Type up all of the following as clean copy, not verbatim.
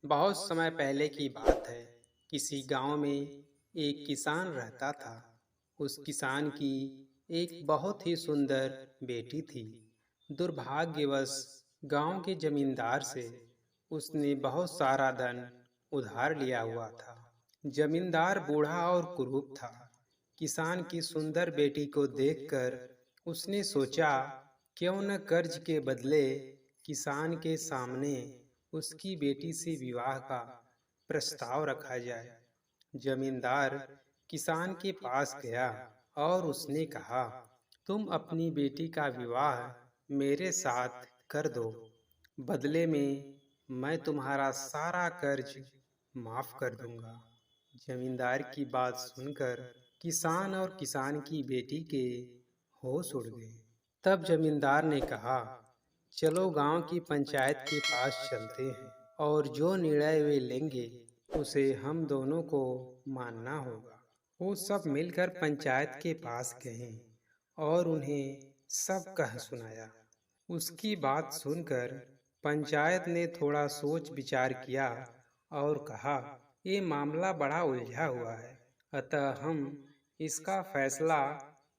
बहुत समय पहले की बात है। किसी गांव में एक किसान रहता था। उस किसान की एक बहुत ही सुंदर बेटी थी। दुर्भाग्यवश गांव के जमींदार से उसने बहुत सारा धन उधार लिया हुआ था। जमींदार बूढ़ा और कुरूप था। किसान की सुंदर बेटी को देखकर उसने सोचा, क्यों न कर्ज के बदले किसान के सामने उसकी बेटी से विवाह का प्रस्ताव रखा जाए। जमींदार किसान के पास गया और उसने कहा, तुम अपनी बेटी का विवाह मेरे साथ कर दो। बदले में मैं तुम्हारा सारा कर्ज माफ कर दूंगा। जमींदार की बात सुनकर किसान और किसान की बेटी के होश उड़ गए। तब जमींदार ने कहा, चलो गांव की पंचायत के पास चलते हैं और जो निर्णय वे लेंगे उसे हम दोनों को मानना होगा। वो सब मिलकर पंचायत के पास गए और उन्हें सब कह सुनाया। उसकी बात सुनकर पंचायत ने थोड़ा सोच विचार किया और कहा, ये मामला बड़ा उलझा हुआ है, अतः हम इसका फैसला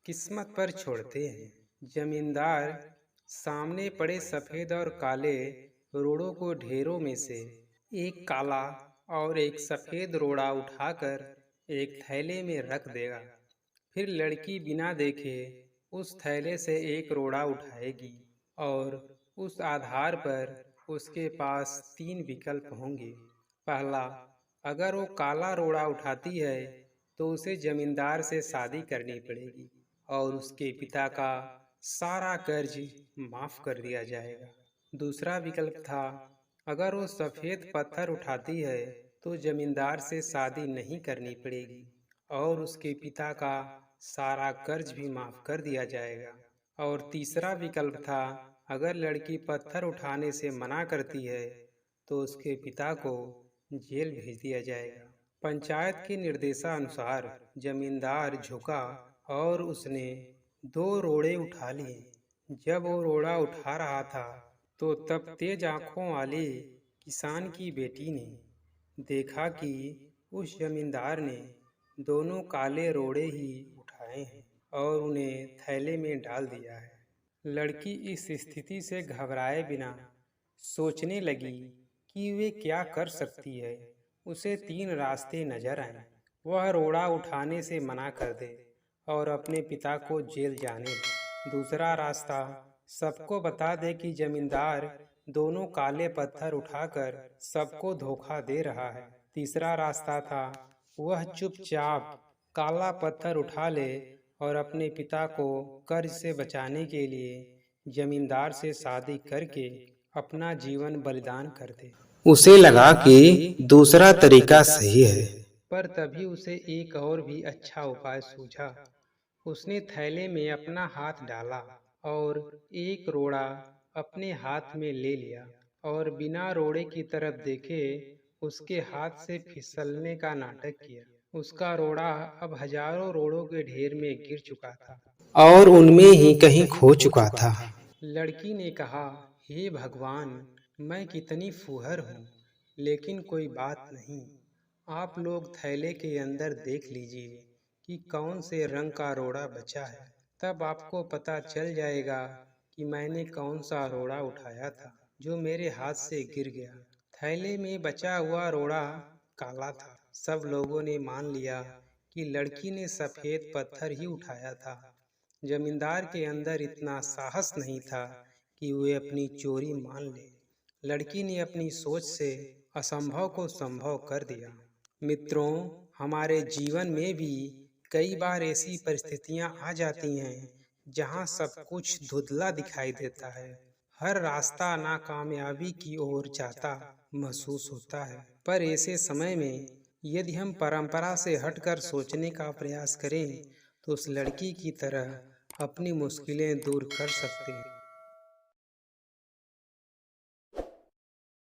किस्मत पर छोड़ते हैं। जमींदार सामने पड़े सफेद और काले रोड़ों को ढेरों में से एक काला और एक सफेद रोड़ा उठाकर एक थैले में रख देगा। फिर लड़की बिना देखे उस थैले से एक रोड़ा उठाएगी और उस आधार पर उसके पास 3 विकल्प होंगे। पहला, अगर वो काला रोड़ा उठाती है तो उसे जमींदार से शादी करनी पड़ेगी और उसके पिता का सारा कर्ज माफ कर दिया जाएगा। दूसरा विकल्प था, अगर वो सफेद पत्थर उठाती है तो जमींदार से शादी नहीं करनी पड़ेगी और उसके पिता का सारा कर्ज भी माफ कर दिया जाएगा। और तीसरा विकल्प था, अगर लड़की पत्थर उठाने से मना करती है तो उसके पिता को जेल भेज दिया जाएगा। पंचायत के निर्देशानुसार जमींदार झुका और उसने 2 रोड़े उठा लिए। जब वो रोड़ा उठा रहा था तो तब तेज आंखों वाले किसान की बेटी ने देखा कि उस जमींदार ने दोनों काले रोड़े ही उठाए हैं और उन्हें थैले में डाल दिया है। लड़की इस स्थिति से घबराए बिना सोचने लगी कि वे क्या कर सकती है। उसे 3 रास्ते नजर आए। वह रोड़ा उठाने से मना कर दे और अपने पिता को जेल जाने दे। दूसरा रास्ता, सबको बता दे कि जमींदार दोनों काले पत्थर उठाकर सबको धोखा दे रहा है। तीसरा रास्ता था, वह चुपचाप काला पत्थर उठा ले और अपने पिता को कर्ज से बचाने के लिए जमींदार से शादी करके अपना जीवन बलिदान कर दे। उसे लगा कि दूसरा तरीका सही है। पर तभी उसे एक और भी अच्छा उपाय सूझा। उसने थैले में अपना हाथ डाला और एक रोड़ा अपने हाथ में ले लिया और बिना रोड़े की तरफ देखे उसके हाथ से फिसलने का नाटक किया। उसका रोड़ा अब हजारों रोड़ों के ढेर में गिर चुका था और उनमें ही कहीं खो चुका था। लड़की ने कहा, हे भगवान, मैं कितनी फूहर हूँ, लेकिन कोई बात नहीं। आप लोग थैले के अंदर देख लीजिए कि कौन से रंग का रोड़ा बचा है। तब आपको पता चल जाएगा कि मैंने कौन सा रोड़ा उठाया था जो मेरे हाथ से गिर गया। थैले में बचा हुआ रोड़ा काला था। सब लोगों ने मान लिया कि लड़की ने सफेद पत्थर ही उठाया था। जमींदार के अंदर इतना साहस नहीं था कि वे अपनी चोरी मान ले। लड़की ने अपनी सोच से असंभव को संभव कर दिया। मित्रों, हमारे जीवन में भी कई बार ऐसी परिस्थितियां आ जाती हैं जहां सब कुछ धुंधला दिखाई देता है। हर रास्ता नाकामयाबी की ओर जाता महसूस होता है। पर ऐसे समय में यदि हम परंपरा से हटकर सोचने का प्रयास करें तो उस लड़की की तरह अपनी मुश्किलें दूर कर सकते हैं।